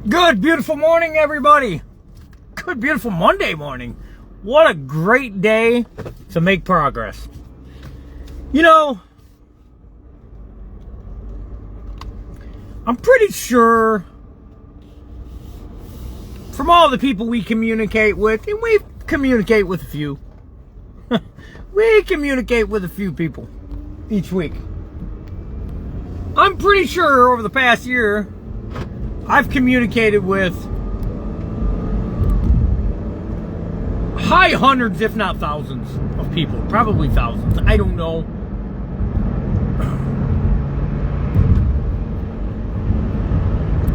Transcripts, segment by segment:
Good, beautiful morning, everybody. Good, beautiful Monday morning. What a great day to make progress. You know, I'm pretty sure from all the people we communicate with, and we communicate with a few, we communicate with a few people each week. I'm pretty sure over the past year, I've communicated with high hundreds, if not thousands, of people. Probably thousands. I don't know.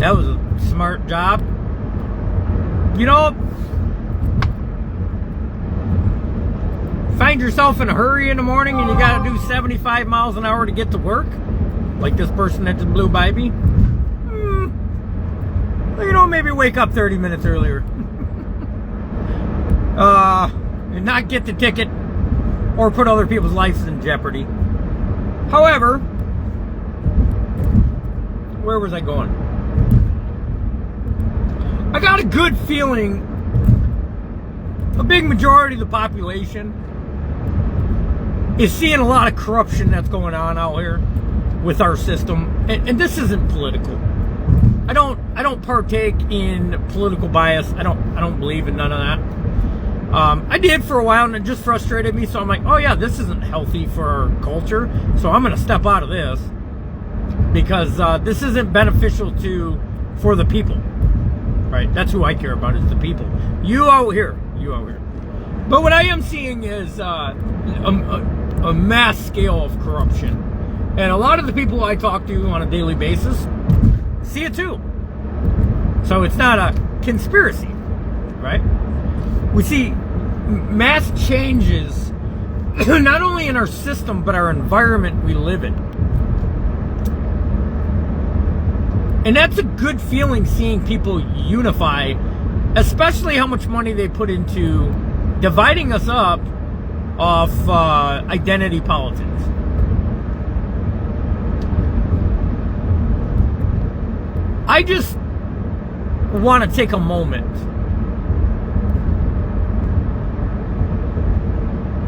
That was a smart job. You know, find yourself in a hurry in the morning and you gotta do 75 miles an hour to get to work, like this person that just blew by me. You know, maybe wake up 30 minutes earlier. And not get the ticket or put other people's lives in jeopardy. However, where was I going? I got a good feeling a big majority of the population is seeing a lot of corruption that's going on out here with our system. And this isn't political. I don't partake in political bias. I don't believe in none of that. I did for a while, and it just frustrated me. So I'm like, oh yeah, this isn't healthy for our culture. So I'm going to step out of this because this isn't beneficial for the people. Right? That's who I care about, is the people. You out here. But what I am seeing is a mass scale of corruption, and a lot of the people I talk to on a daily basis see it too. So it's not a conspiracy, right? We see mass changes not only in our system but our environment we live in. And that's a good feeling, seeing people unify, especially how much money they put into dividing us up off identity politics. I just want to take a moment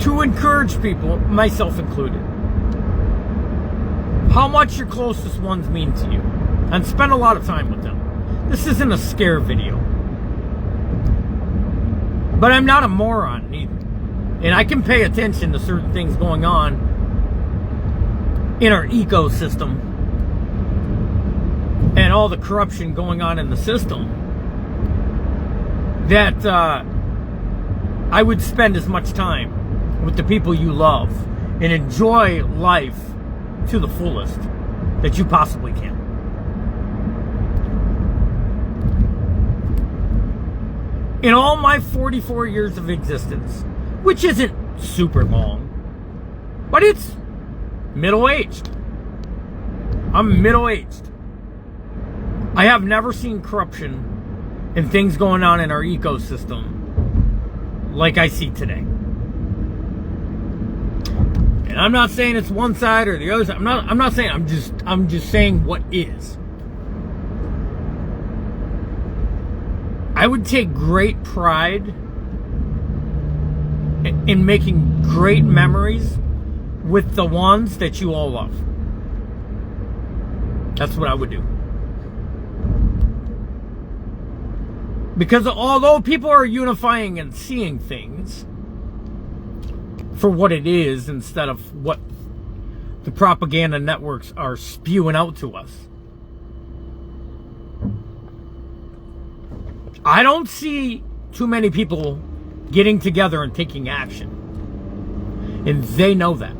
to encourage people, myself included, how much your closest ones mean to you, and spend a lot of time with them. This isn't a scare video, but I'm not a moron either, and I can pay attention to certain things going on in our ecosystem and all the corruption going on in the system, that I would spend as much time with the people you love and enjoy life to the fullest that you possibly can. In all my 44 years of existence, which isn't super long, but it's middle-aged. I'm middle-aged. I have never seen corruption and things going on in our ecosystem like I see today. And I'm not saying it's one side or the other side. I'm not saying, I'm just saying what is. I would take great pride in making great memories with the ones that you all love. That's what I would do. Because although people are unifying and seeing things for what it is instead of what the propaganda networks are spewing out to us, I don't see too many people getting together and taking action. And they know that.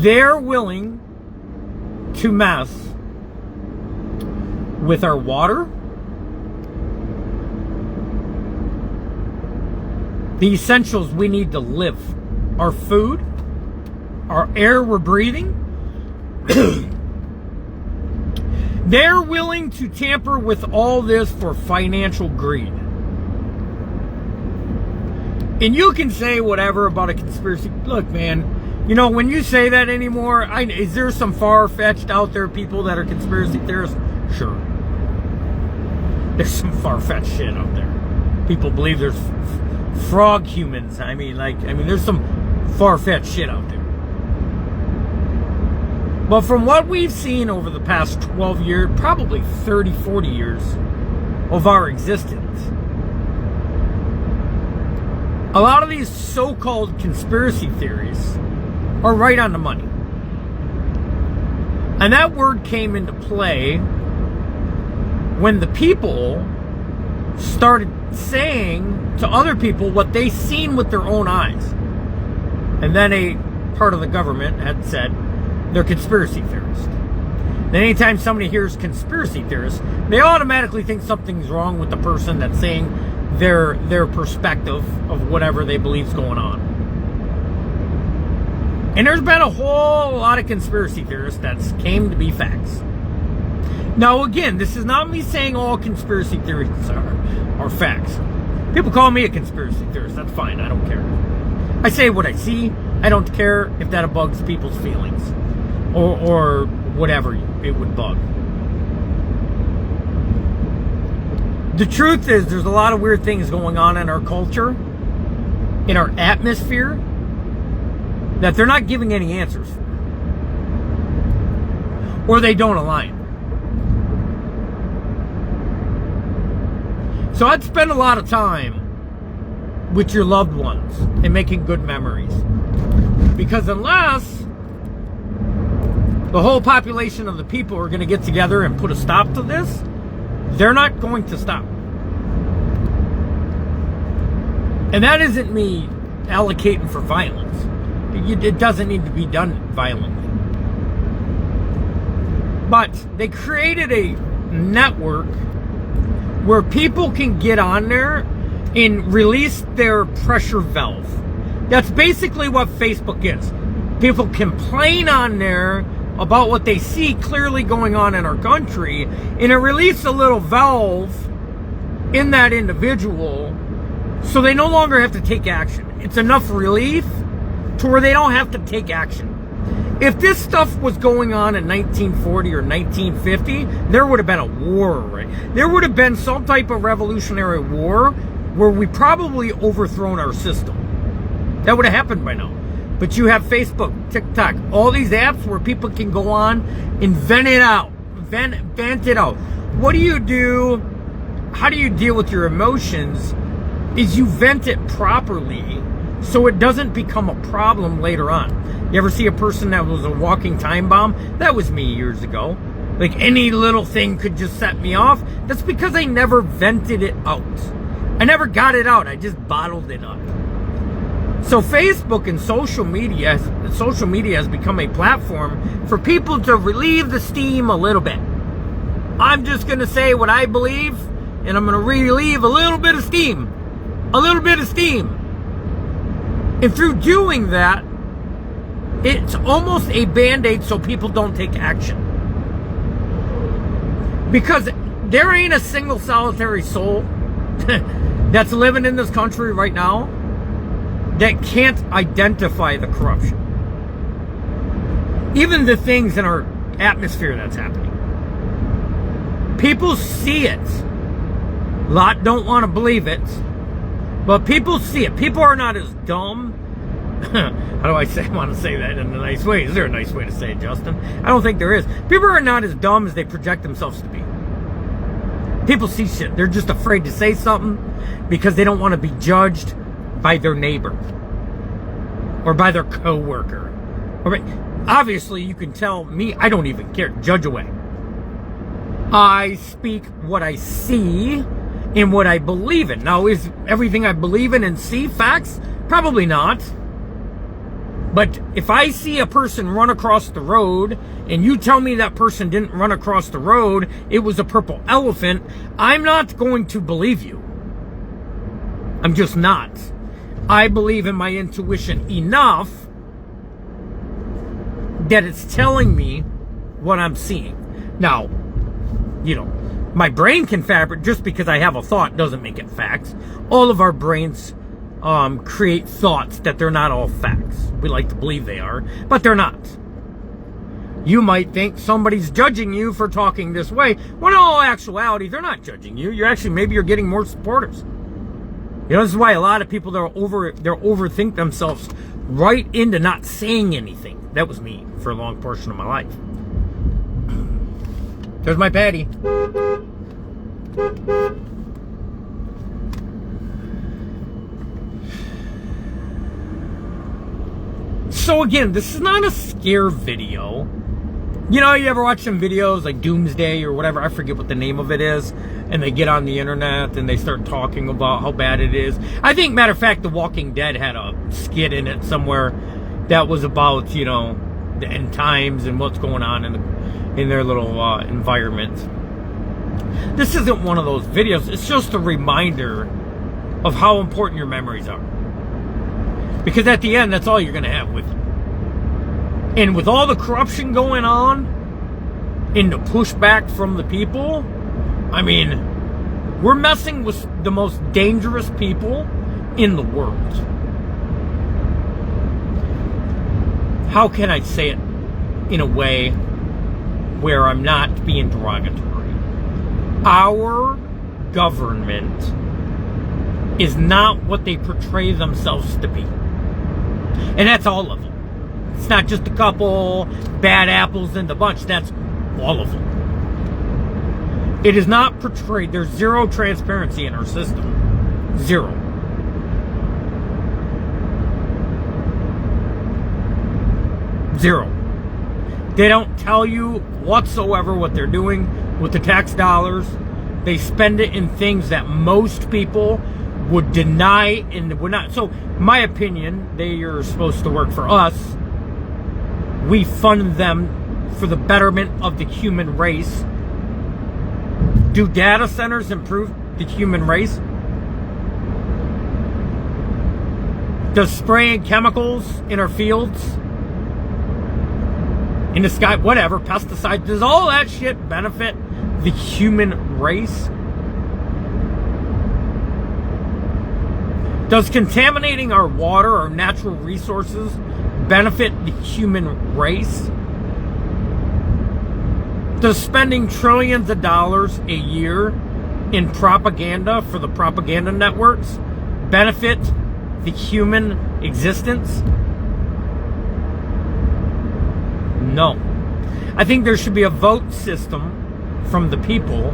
They're willing to mess with our water, the essentials we need to live, our food, our air we're breathing. They're willing to tamper with all this for financial greed. And you can say whatever about a conspiracy. Look, man, You know, when you say that anymore, is there some far-fetched out there people that are conspiracy theorists? Sure. There's some far-fetched shit out there. People believe there's frog humans. There's some far-fetched shit out there. But from what we've seen over the past 12 years, probably 30, 40 years of our existence, a lot of these so-called conspiracy theories are right on the money. And that word came into play when the people started saying to other people what they seen with their own eyes. And then a part of the government had said they're conspiracy theorists. Then anytime somebody hears conspiracy theorists, they automatically think something's wrong with the person that's saying their perspective of whatever they believe is going on. And there's been a whole lot of conspiracy theorists that's came to be facts. Now again, this is not me saying all conspiracy theories are facts. People call me a conspiracy theorist, that's fine, I don't care. I say what I see, I don't care if that bugs people's feelings. Or whatever it would bug. The truth is, there's a lot of weird things going on in our culture, in our atmosphere, that they're not giving any answers for. Or they don't align. So I'd spend a lot of time with your loved ones and making good memories. Because unless the whole population of the people are going to get together and put a stop to this, they're not going to stop. And that isn't me allocating for violence. It doesn't need to be done violently. But they created a network where people can get on there and release their pressure valve. That's basically what Facebook is. People complain on there about what they see clearly going on in our country, and it releases a little valve in that individual so they no longer have to take action. It's enough relief to where they don't have to take action. If this stuff was going on in 1940 or 1950, there would have been a war, right? There would have been some type of revolutionary war where we probably overthrown our system. That would have happened by now. But you have Facebook, TikTok, all these apps where people can go on and vent it out. Vent it out. What do you do? How do you deal with your emotions? Is you vent it properly so it doesn't become a problem later on. You ever see a person that was a walking time bomb? That was me years ago. Like any little thing could just set me off. That's because I never vented it out. I never got it out. I just bottled it up. So Facebook and social media has become a platform for people to relieve the steam a little bit. I'm just going to say what I believe, and I'm going to relieve a little bit of steam. A little bit of steam. And through doing that, it's almost a band-aid so people don't take action. Because there ain't a single solitary soul that's living in this country right now that can't identify the corruption. Even the things in our atmosphere that's happening. People see it. A lot don't want to believe it. But people see it. People are not as dumb. How do I want to say that in a nice way? Is there a nice way to say it, Justin? I don't think there is. People are not as dumb as they project themselves to be. People see shit. They're just afraid to say something because they don't want to be judged by their neighbor or by their co-worker. Obviously, you can tell me, I don't even care. Judge away. I speak what I see and what I believe in. Now, is everything I believe in and see facts? Probably not. But if I see a person run across the road and you tell me that person didn't run across the road, it was a purple elephant, I'm not going to believe you. I'm just not. I believe in my intuition enough that it's telling me what I'm seeing. Now, my brain can fabric, just because I have a thought doesn't make it facts. All of our brains create thoughts that they're not all facts. We like to believe they are, but they're not. You might think somebody's judging you for talking this way, when in all actuality, they're not judging you. Maybe you're getting more supporters. You know, this is why a lot of people, they're overthink themselves right into not saying anything. That was me for a long portion of my life. There's my patty. So again, this is not a scare video. You know, you ever watch some videos like Doomsday or whatever, I forget what the name of it is, and they get on the internet and they start talking about how bad it is. I think, matter of fact, The Walking Dead had a skit in it somewhere that was about, you know, the end times and what's going on in their little environment. This isn't one of those videos. It's just a reminder of how important your memories are. Because at the end, that's all you're going to have with you. And with all the corruption going on and the pushback from the people, I mean, we're messing with the most dangerous people in the world. How can I say it in a way where I'm not being derogatory? Our government is not what they portray themselves to be. And that's all of them. It's not just a couple bad apples in the bunch. That's all of them. It is not portrayed. There's zero transparency in our system. Zero. Zero. They don't tell you whatsoever what they're doing with the tax dollars. They spend it in things that most people would deny and would not. So, my opinion, they are supposed to work for us. We fund them for the betterment of the human race. Do data centers improve the human race? Does spraying chemicals in our fields, in the sky, whatever, pesticides, does all that shit benefit the human race? Does contaminating our water, our natural resources, benefit the human race? Does spending trillions of dollars a year in propaganda for the propaganda networks benefit the human existence? No. I think there should be a vote system from the people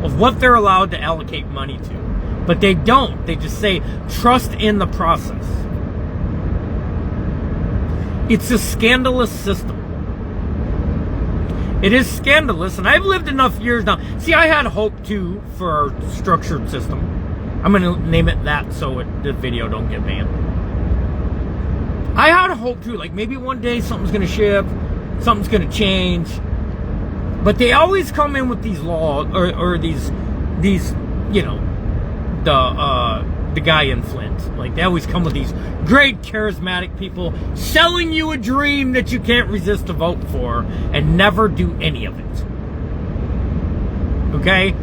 of what they're allowed to allocate money to. But they don't. They just say, trust in the process. It's a scandalous system. It is scandalous, and I've lived enough years now. See, I had hope, too, for our structured system. I'm going to name it that so the video don't get banned. I had hope, too. Like, maybe one day something's going to shift, something's going to change. But they always come in with these laws, or these, you know, the guy in Flint. Like, they always come with these great charismatic people selling you a dream that you can't resist to vote for and never do any of it. Okay?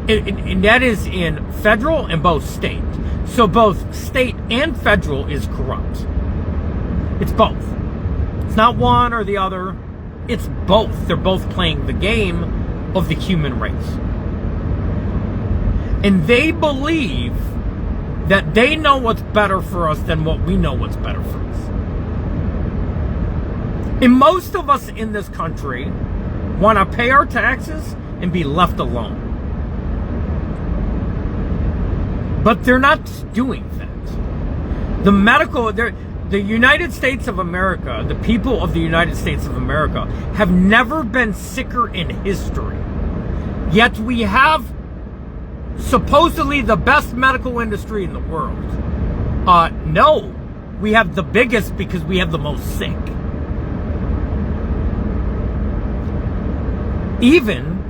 And that is in federal and both state. So both state and federal is corrupt. It's both. It's not one or the other. It's both. They're both playing the game of the human race. And they believe that they know what's better for us than what we know what's better for us. And most of us in this country want to pay our taxes and be left alone. But they're not doing that. The United States of America, the people of the United States of America, have never been sicker in history. Yet we have supposedly the best medical industry in the world. No, we have the biggest because we have the most sick. Even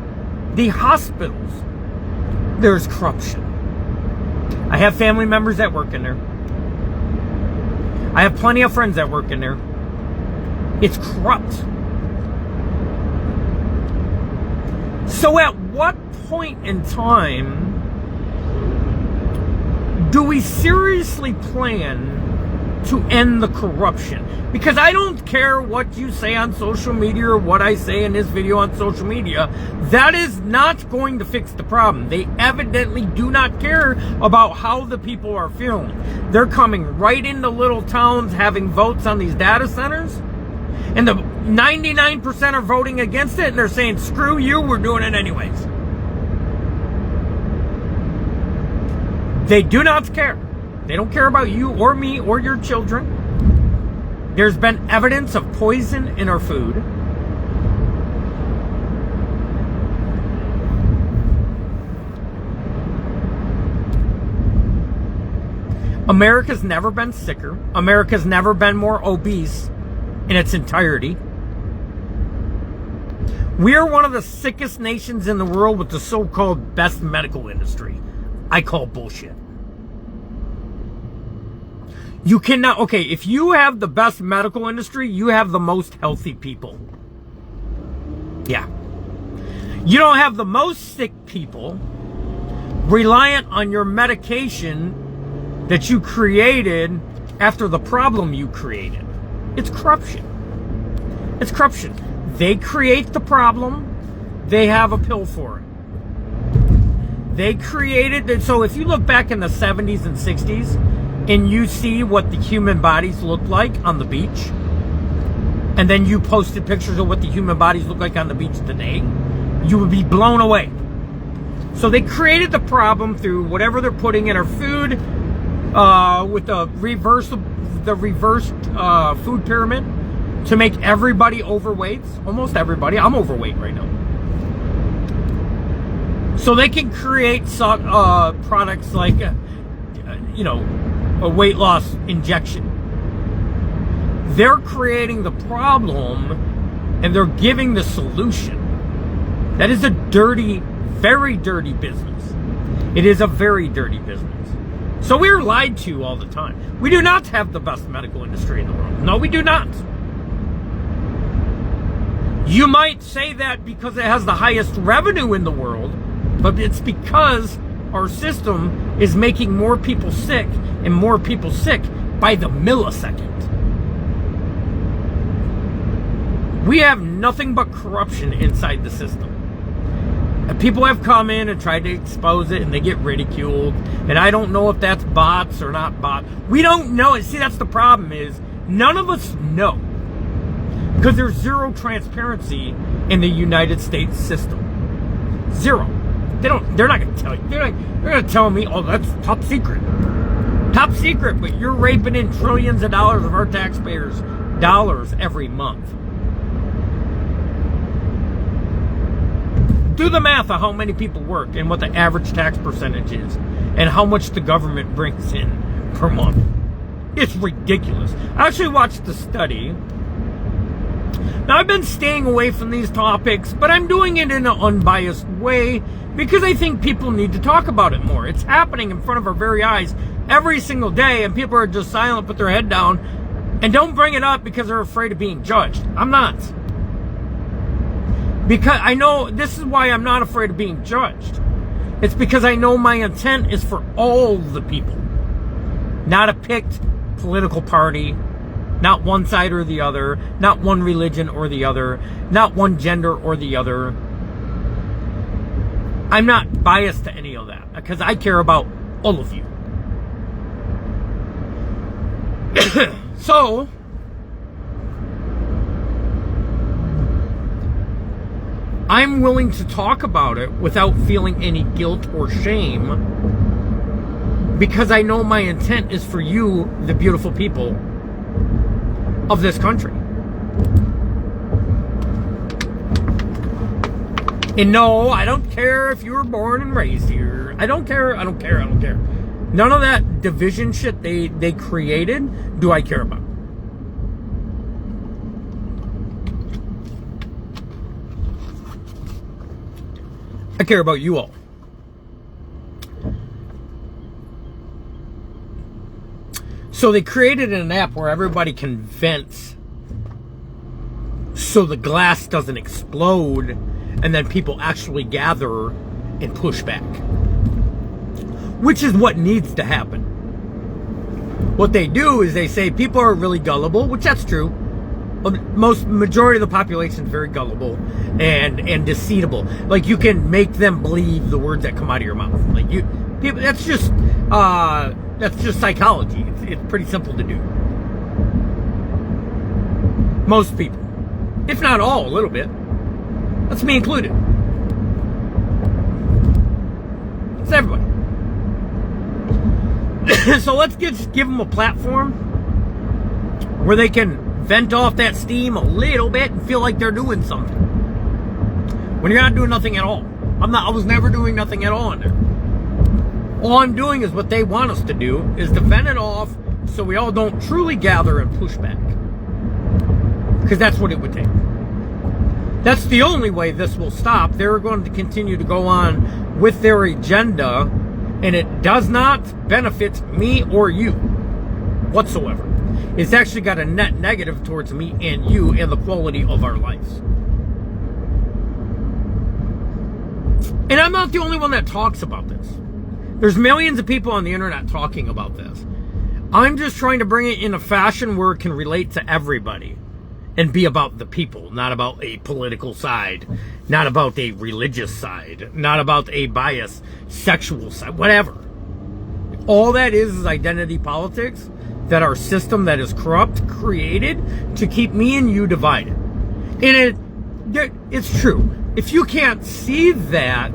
the hospitals, there's corruption. I have family members that work in there. I have plenty of friends that work in there. It's corrupt. So at what point in time do we seriously plan to end the corruption. Because I don't care what you say on social media or what I say in this video on social media. That is not going to fix the problem. They evidently do not care about how the people are feeling. They're coming right into little towns having votes on these data centers, and the 99% are voting against it, and they're saying, screw you, we're doing it anyways. They do not care. They don't care about you or me or your children. There's been evidence of poison in our food. America's never been sicker. America's never been more obese in its entirety. We are one of the sickest nations in the world with the so-called best medical industry. I call bullshit. You cannot, okay, if you have the best medical industry, you have the most healthy people. Yeah. You don't have the most sick people reliant on your medication that you created after the problem you created. It's corruption. It's corruption. They create the problem, they have a pill for it. They created it. So if you look back in the 70s and 60s, and you see what the human bodies look like on the beach, and then you posted pictures of what the human bodies look like on the beach today, you would be blown away. So they created the problem through whatever they're putting in our food, with the reversed food pyramid, to make everybody overweight. Almost everybody. I'm overweight right now. So they can create products like, a weight loss injection. They're creating the problem and they're giving the solution. That is a dirty, very dirty business. It is a very dirty business. So we're lied to all the time. We do not have the best medical industry in the world. No, we do not. You might say that because it has the highest revenue in the world, but it's because our system is making more people sick and more people sick by the millisecond. We have nothing but corruption inside the system. And people have come in and tried to expose it and they get ridiculed. And I don't know if that's bots or not bots. We don't know. See, that's the problem is none of us know. Because there's zero transparency in the United States system. Zero. They're not going to tell you. They're going to tell me, oh, that's top secret. Top secret, but you're raping in trillions of dollars of our taxpayers' dollars every month. Do the math of how many people work and what the average tax percentage is and how much the government brings in per month. It's ridiculous. I actually watched the study. Now, I've been staying away from these topics, but I'm doing it in an unbiased way because I think people need to talk about it more. It's happening in front of our very eyes every single day, and people are just silent, put their head down, and don't bring it up because they're afraid of being judged. I'm not. Because I know, this is why I'm not afraid of being judged. It's because I know my intent is for all the people. Not a picked political party, not one side or the other, not one religion or the other, not one gender or the other. I'm not biased to any of that because I care about all of you. So, I'm willing to talk about it without feeling any guilt or shame because I know my intent is for you, the beautiful people of this country. And no, I don't care if you were born and raised here. I don't care. None of that division shit they created do I care about. I care about you all. So they created an app where everybody can vent so the glass doesn't explode and then people actually gather and push back. Which is what needs to happen. what they do is they say people are really gullible, which that's true. Majority of the population is very gullible and deceitable. Like, you can make them believe the words that come out of your mouth. Like, people, that's just psychology. It's pretty simple to do. Most people, if not all, a little bit. That's me included. It's everybody. So let's give them a platform where they can vent off that steam a little bit and feel like they're doing something. When you're not doing nothing at all. I was never doing nothing at all in there. All I'm doing is what they want us to do, is to vent it off so we all don't truly gather and push back. Because that's what it would take. That's the only way this will stop. They're going to continue to go on with their agenda, and it does not benefit me or you whatsoever. It's actually got a net negative towards me and you and the quality of our lives. And I'm not the only one that talks about this. There's millions of people on the internet talking about this. I'm just trying to bring it in a fashion where it can relate to everybody and be about the people, not about a political side, not about a religious side, not about a biased sexual side, whatever. All that is identity politics that our system that is corrupt created to keep me and you divided. And it's true. If you can't see that,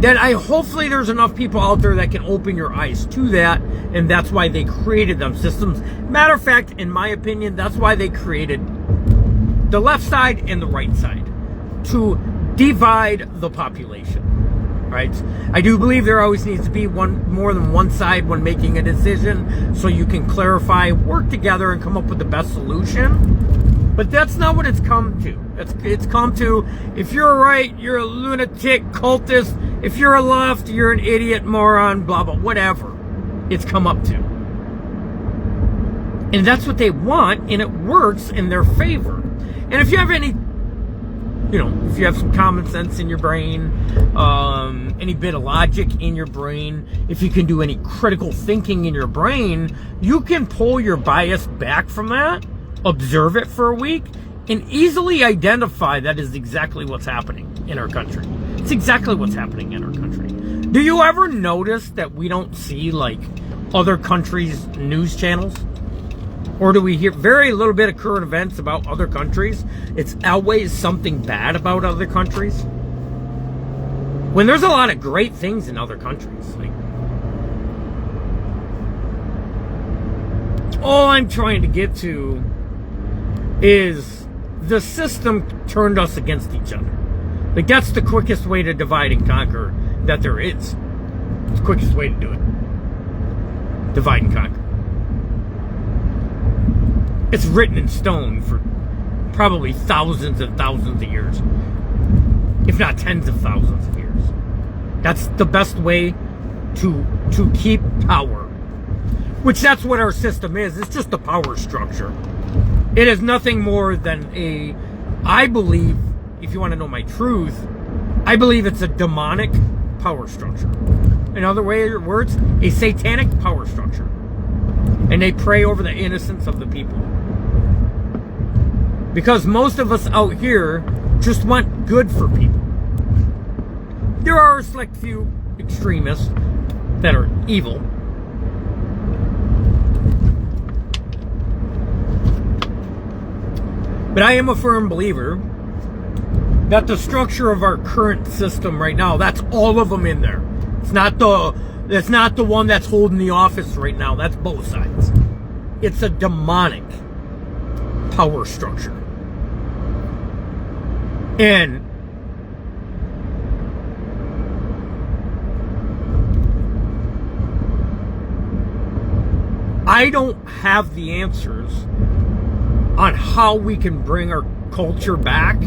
then hopefully there's enough people out there that can open your eyes to that, and that's why they created them systems. Matter of fact, in my opinion, that's why they created the left side and the right side, to divide the population. Right? I do believe there always needs to be more than one side when making a decision, so you can clarify, work together, and come up with the best solution. But that's not what it's come to. It's come to, if you're right, you're a lunatic cultist. If you're a left, you're an idiot, moron, blah, blah, whatever. It's come up to. And that's what they want, and it works in their favor. And if you have any, if you have some common sense in your brain, any bit of logic in your brain, if you can do any critical thinking in your brain, you can pull your bias back from that, observe it for a week, and easily identify that is exactly what's happening in our country. It's exactly what's happening in our country. Do you ever notice that we don't see, like, other countries' news channels? Or do we hear very little bit of current events about other countries? It's always something bad about other countries. When there's a lot of great things in other countries. Like, all I'm trying to get to is the system turned us against each other. Like, that's the quickest way to divide and conquer that there is. It's the quickest way to do it. Divide and conquer. It's written in stone for probably thousands and thousands of years, if not tens of thousands of years. That's the best way to keep power, which that's what our system is. It's just a power structure. It is nothing more than I believe, if you want to know my truth, I believe it's a demonic power structure. In other words, a satanic power structure. And they prey over the innocence of the people. Because most of us out here just want good for people. There are a select few extremists that are evil. But I am a firm believer that the structure of our current system right now, that's all of them in there. It's not the one that's holding the office right now. That's both sides. It's a demonic power structure. And I don't have the answers on how we can bring our culture back.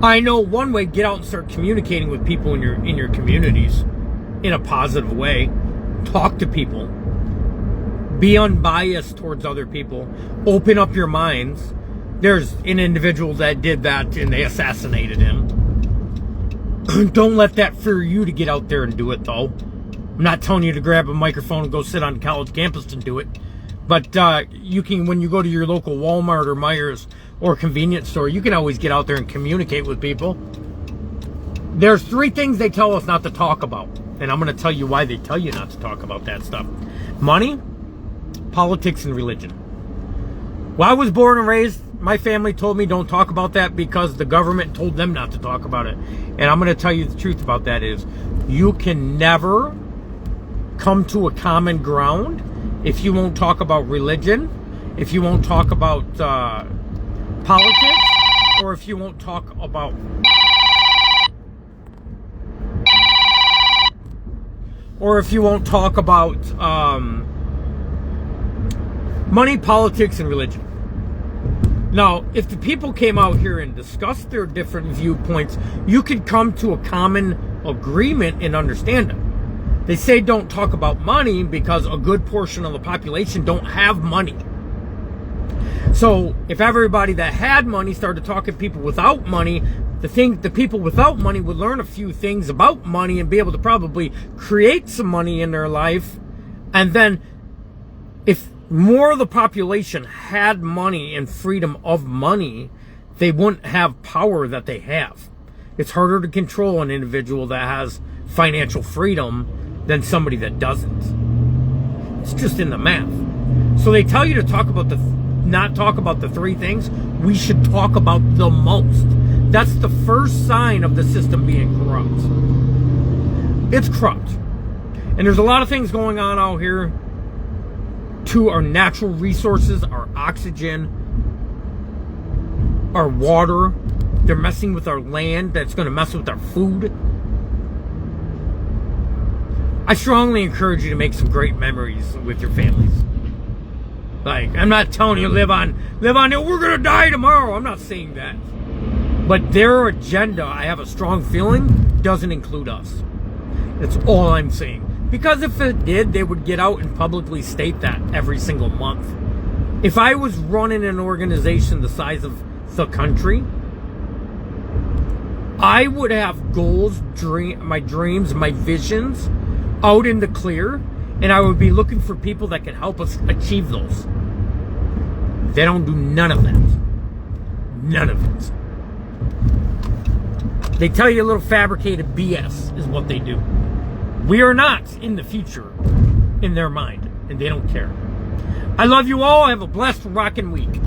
I know one way: get out and start communicating with people in your communities in a positive way. Talk to people. Be unbiased towards other people. Open up your minds. There's an individual that did that and they assassinated him. Don't let that fear you to get out there and do it, though. I'm not telling you to grab a microphone and go sit on the college campus and do it. But you can, when you go to your local Walmart or Myers or convenience store, you can always get out there and communicate with people. There's 3 things they tell us not to talk about. And I'm going to tell you why they tell you not to talk about that stuff. Money, politics, and religion. When I was born and raised, my family told me don't talk about that because the government told them not to talk about it. And I'm going to tell you the truth about that is you can never come to a common ground if you won't talk about religion, if you won't talk about politics, or if you won't talk about money, politics, and religion. Now, if the people came out here and discussed their different viewpoints, you could come to a common agreement and understand them. They say don't talk about money because a good portion of the population don't have money. So if everybody that had money started talking to people without money, the people without money would learn a few things about money and be able to probably create some money in their life. And then if more of the population had money and freedom of money, they wouldn't have power that they have. It's harder to control an individual that has financial freedom than somebody that doesn't. It's just in the math. So they tell you to not talk about the 3 things we should talk about the most. That's the first sign of the system being corrupt. It's corrupt. And there's a lot of things going on out here to our natural resources, our oxygen, our water. They're messing with our land. That's going to mess with our food. I strongly encourage you to make some great memories with your families. Like, I'm not telling you live on, we're going to die tomorrow. I'm not saying that. But their agenda, I have a strong feeling, doesn't include us. That's all I'm saying. Because if it did, they would get out and publicly state that every single month. If I was running an organization the size of the country, I would have goals, my dreams, my visions out in the clear, and I would be looking for people that can help us achieve those. They don't do none of that. None of it. They tell you a little fabricated BS is what they do. We are not in the future in their mind, and they don't care. I love you all. Have a blessed rockin' week.